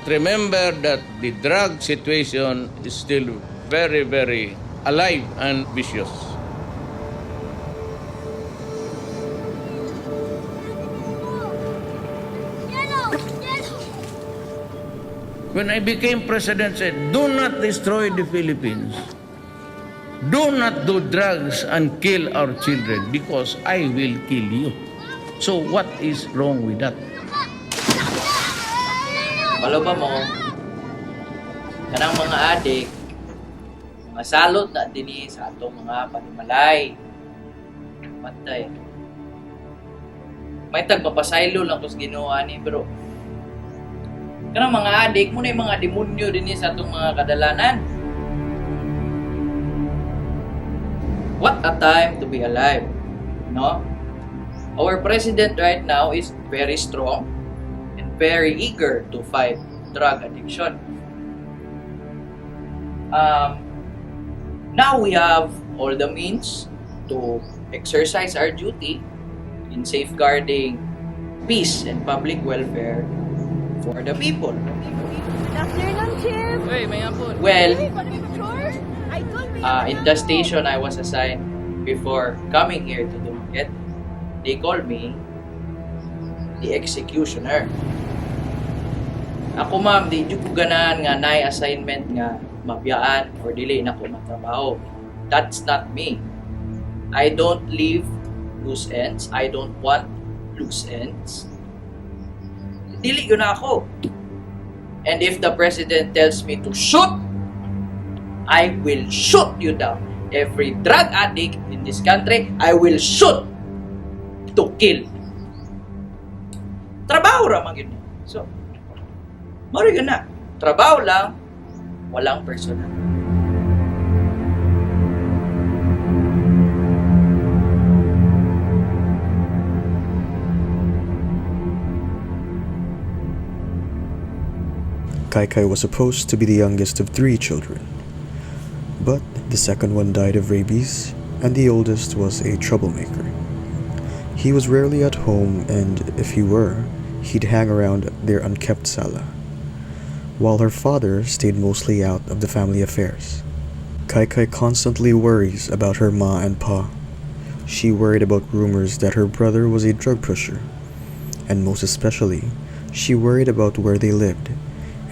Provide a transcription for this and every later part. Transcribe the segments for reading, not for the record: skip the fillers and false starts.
remember that the drug situation is still very, very alive and vicious. When I became president, I said, do not destroy the Philippines. Do not do drugs and kill our children because I will kill you. So what is wrong with that? Wala ba mo, kanang mga adik, mga salot na din sa atong mga panimalay. Patay. May tagpapasaylo lang kung ginawa ni, pero kanang mga adik, muna yung mga demonyo din sa atong mga kadalanan. What a time to be alive, no? Our president right now is very strong and very eager to fight drug addiction. Now we have all the means to exercise our duty in safeguarding peace and public welfare for the people. Good afternoon, Chief. Hey, may hapon. Well, in the station I was assigned before coming here to Dumaguete, they called me the executioner. Ako ma'am, di ko ganahan nga naay assignment nga mabiyaan or dili na ko matrabaho. That's not me. I don't leave loose ends. I don't want loose ends. Dili yun ako. And if the president tells me to shoot, I will shoot you down. Every drug addict in this country, I will shoot to kill. Trabaho ramang yun. So, maro yun na. Trabaho lang, walang personal. Kaikai was supposed to be the youngest of 3 children, but the second one died of rabies, and the oldest was a troublemaker. He was rarely at home, and if he were, he'd hang around their unkept sala, while her father stayed mostly out of the family affairs. Kaikai constantly worries about her ma and pa. She worried about rumors that her brother was a drug pusher, and most especially, she worried about where they lived,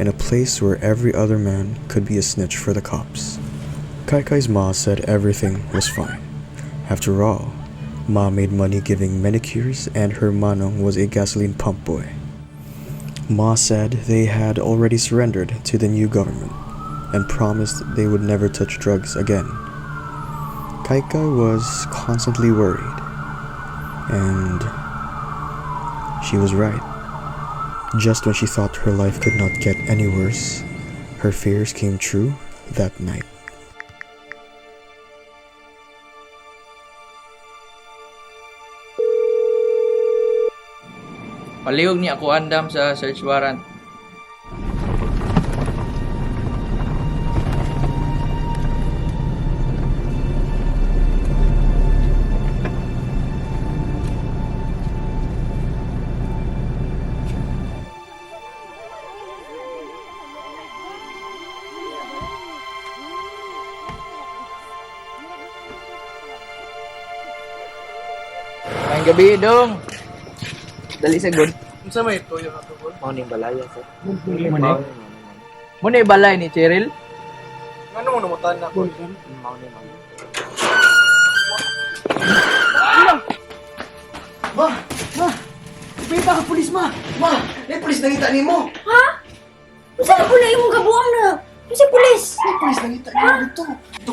in a place where every other man could be a snitch for the cops. Kaikai's ma said everything was fine. After all, ma made money giving manicures and her manong was a gasoline pump boy. Ma said they had already surrendered to the new government and promised they would never touch drugs again. Kaikai was constantly worried, and she was right. Just when she thought her life could not get any worse, her fears came true that night. Palihog niya ako andam sa search warrant. Ngayong gabi dong. Dali sa good. Unsa may toyo na to, Bol? Morning balaya ko. Muna yung balay ni Cheryl. Ano mo namutan na, Bol? Ma! Ma! Ipita ka pulis, ma! Ma! May pulis nangita ni mo! Ha? Saan ko na yung gabuang na? Kasi pulis! May pulis nangita ni mo dito!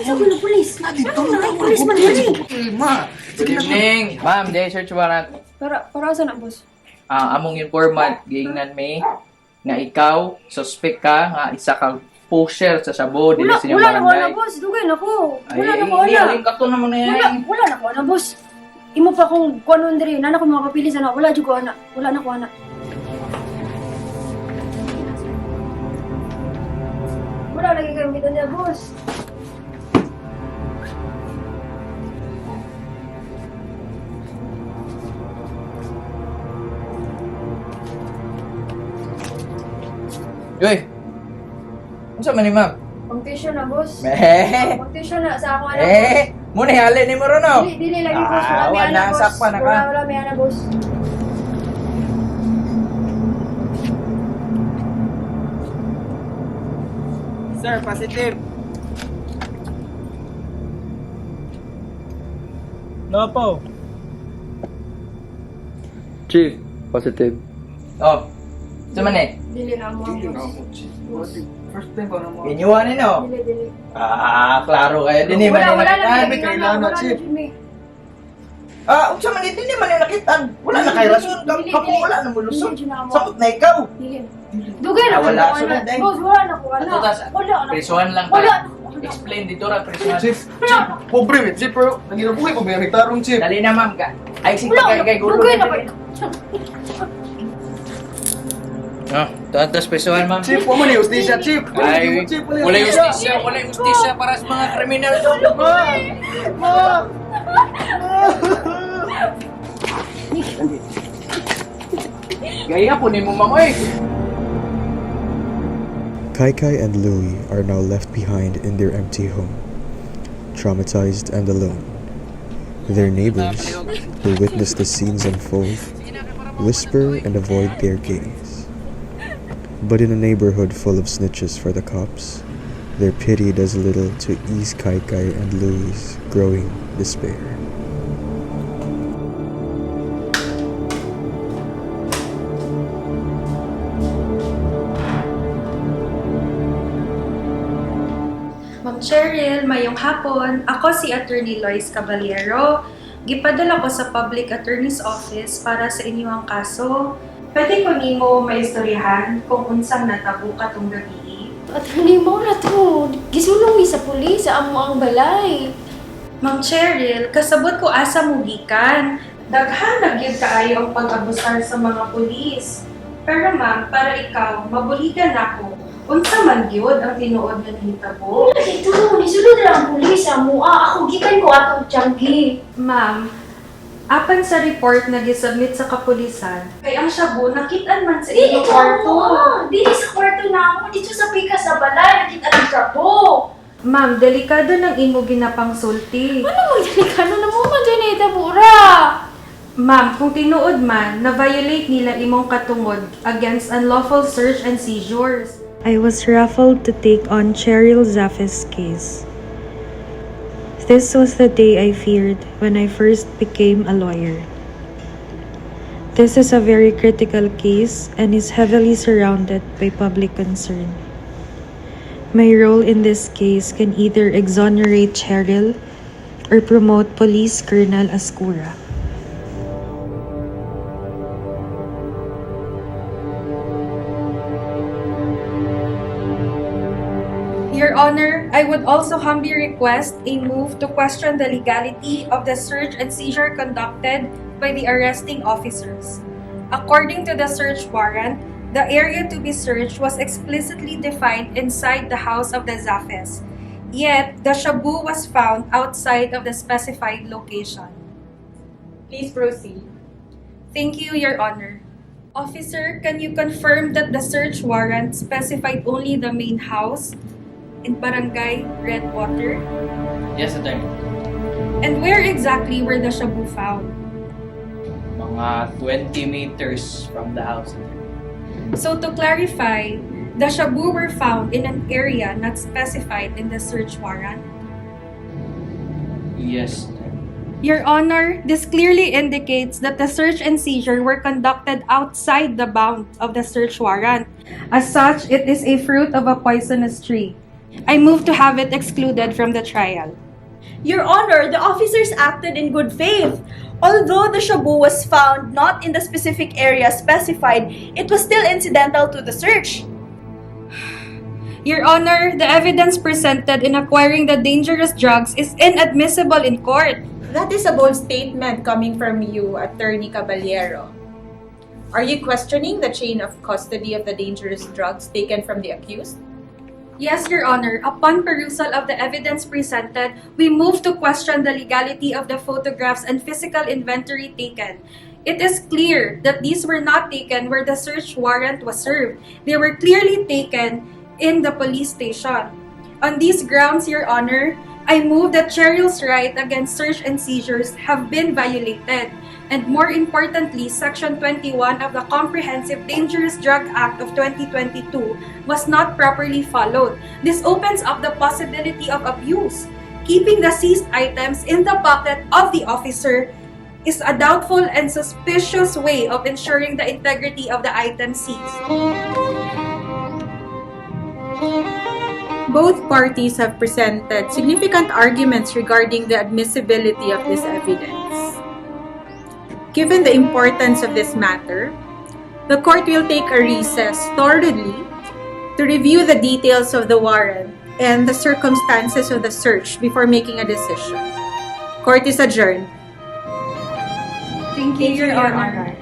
Saan ko na pulis? Dito Ano na na pulis man dali? Ma! Good evening. Ma'am, day search warrant. Para saan ang boss? Among informant, giingnan may nga ikaw, suspect ka, nga isa ka pusher sa Sabo, dili sa inyong Wala na ko barangay. na boss. Dugay na ko. Wala na ko Hindi, na. aling kato naman na yan. Wala na ko na boss. Imo pa kung kuanon diri, nana ko makapili sana. Wala jud ko ana. Wala na ko ana. Wala lagi kayo kita niya boss. Uy! Ano sa man ni ma'am? Pang-tuition na, boss. Meh! Pang-tuition na sa ako, anak, boss. Muna hali ni mo ron, no? Dili lagi, boss. Wala may wala, anak, boss. sakpan na ka. Wala may anak, boss. Sir, positive. No po. Chief, positive. Oh. Sa man eh? Dili na mo, boss. First time ba naman? Inyuhan ni, no? Dili. Klaro kayo. Di ni man Wala nakitaan. na, may kailangan, wala na, Chief. Jimmy. Unsa man di ni man nakitaan. Wala na kay rason. Kapo wala na mo lusot. Dili na mo. Samot na ikaw. Dili. Dugay na, Wala, wala. sunod na eh. Boss, wala na ko, wala. Ato tas, Wala na. prisuhan lang Wala tayo. Explain dito ra prisuhan. Chief, pobre with Chief, pero nanginabuhay ko, may tarong Chief. Dali na ma'am ka. Ay sige Wala, kay gulo. dugay na kayo. Tantas prisuhan ma'am. Chief, wala ni justisya, Chief. Ay, Chief, wala justisya para sa mga kriminal to. Gaya po ni mo mamoy. Kai Kai and Louie are now left behind in their empty home, traumatized and alone. Their neighbors, who witness the scenes unfold, whisper and avoid their gaze. But in a neighborhood full of snitches for the cops, their pity does little to ease Kai Kai and Louie's growing despair. Ma'am Cheryl, mayong hapon. Ako si Attorney Lois Caballero. Gipadala ko sa Public Attorney's Office para sa inyong kaso. Pwede ko nimo maistoryahan kung unsang natabo ka tong gabi. Attorney mo na to. Gisulong ni sa pulis sa amo ang balay. Ma'am Cheryl, kasabot ko asa mo gikan. Daghan na gyud kaayo ang pag-abusar sa mga pulis. Pero ma'am, para ikaw, mabuligan ako. Unsa man gyud ang tinuod nga nahitabo? Ito, nisulod na ang pulis sa amo. Ako gikan ko atong tiyanggi. Ma'am, apan sa report na gisubmit sa kapulisan, kay ang shabu nakitaan man sa Dili inyong ka kwarto. Dili sa kwarto na ako. Dito sa pika sa balay. Nakita ang trapo. Ma'am, delikado ng imo ginapang sulti. Ano mo delikado na mo man dyan itabura? Ma'am, kung tinuod man, na-violate nila imong katungod against unlawful search and seizures. I was raffled to take on Cheryl Zafe's case. This was the day I feared when I first became a lawyer. This is a very critical case and is heavily surrounded by public concern. My role in this case can either exonerate Cheryl or promote Police Colonel Ascura. Your Honor, I would also humbly request a move to question the legality of the search and seizure conducted by the arresting officers. According to the search warrant, the area to be searched was explicitly defined inside the house of the Zafes, yet the shabu was found outside of the specified location. Please proceed. Thank you, Your Honor. Officer, can you confirm that the search warrant specified only the main house in Barangay Redwater? Yes, attorney. And where exactly were the shabu found? Mga 20 meters from the house. So to clarify, the shabu were found in an area not specified in the search warrant? Yes. Your Honor, this clearly indicates that the search and seizure were conducted outside the bounds of the search warrant. As such, it is a fruit of a poisonous tree. I move to have it excluded from the trial. Your Honor, the officers acted in good faith. Although the shabu was found not in the specific area specified, it was still incidental to the search. Your Honor, the evidence presented in acquiring the dangerous drugs is inadmissible in court. That is a bold statement coming from you, Attorney Caballero. Are you questioning the chain of custody of the dangerous drugs taken from the accused? Yes, Your Honor. Upon perusal of the evidence presented, we move to question the legality of the photographs and physical inventory taken. It is clear that these were not taken where the search warrant was served. They were clearly taken in the police station. On these grounds, Your Honor, I move that Cheryl's right against search and seizures have been violated. And more importantly, Section 21 of the Comprehensive Dangerous Drug Act of 2022 was not properly followed. This opens up the possibility of abuse. Keeping the seized items in the pocket of the officer is a doubtful and suspicious way of ensuring the integrity of the item seized. Both parties have presented significant arguments regarding the admissibility of this evidence. Given the importance of this matter, the court will take a recess thoroughly to review the details of the warrant and the circumstances of the search before making a decision. Court is adjourned. Thank you, Your Honor.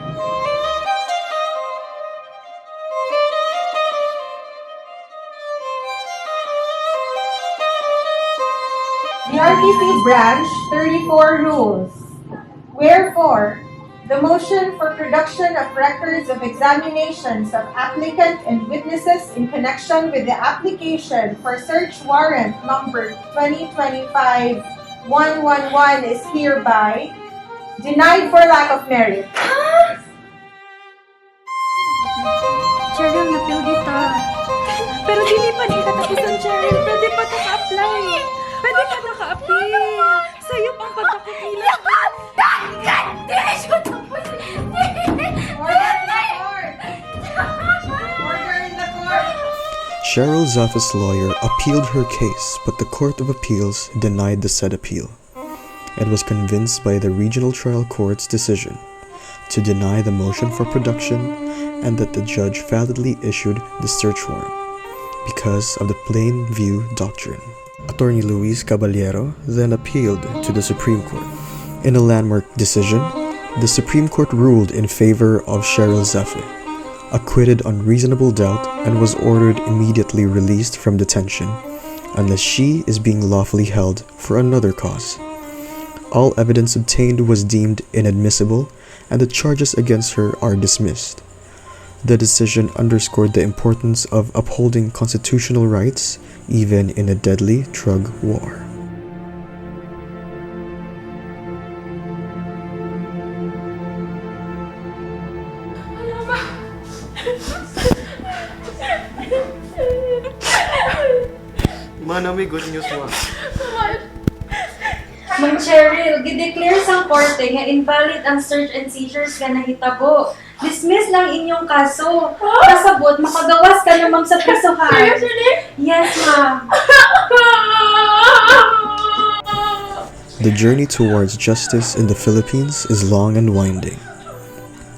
The RTC Branch 34 rules. Wherefore, the motion for production of records of examinations of applicant and witnesses in connection with the application for search warrant number 2025-111 is hereby denied for lack of merit. Cheryl, napil kita. Pero hindi pa din katapusan, Cheryl. Pwede pa naka-apply. Pwede pa naka-appeal. Sa'yo pang pagkakapila. Cheryl Zafe's lawyer appealed her case, but the Court of Appeals denied the said appeal and was convinced by the Regional Trial Court's decision to deny the motion for production and that the judge validly issued the search warrant because of the plain view doctrine. Attorney Luis Caballero then appealed to the Supreme Court. In a landmark decision, the Supreme Court ruled in favor of Cheryl Zafe, acquitted on reasonable doubt, and was ordered immediately released from detention unless she is being lawfully held for another cause. All evidence obtained was deemed inadmissible and the charges against her are dismissed. The decision underscored the importance of upholding constitutional rights even in a deadly drug war. Manami, good news mo. Ma'am Cheryl, gideclare sang korte nga invalid ang search and seizures nga nahitabo. Dismiss lang inyong kaso. Kasabot, makagawas ka na ma'am sa prisuhan. Seriously? Yes, ma'am. The journey towards justice in the Philippines is long and winding.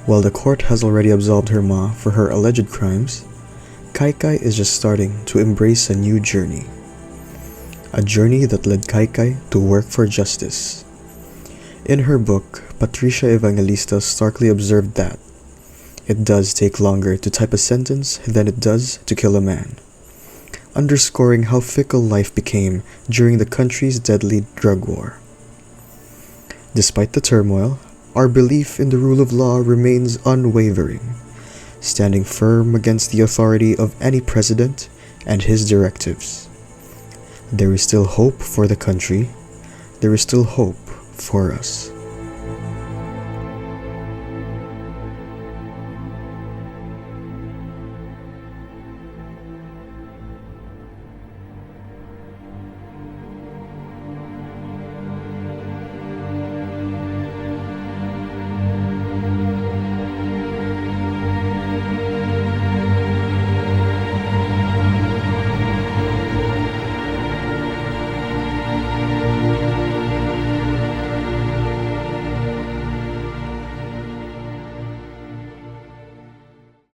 While the court has already absolved her ma for her alleged crimes, Kaikai is just starting to embrace a new journey. A journey that led Kaikai to work for justice. In her book, Patricia Evangelista starkly observed that it does take longer to type a sentence than it does to kill a man, underscoring how fickle life became during the country's deadly drug war. Despite the turmoil, our belief in the rule of law remains unwavering, standing firm against the authority of any president and his directives. There is still hope for the country. There is still hope for us.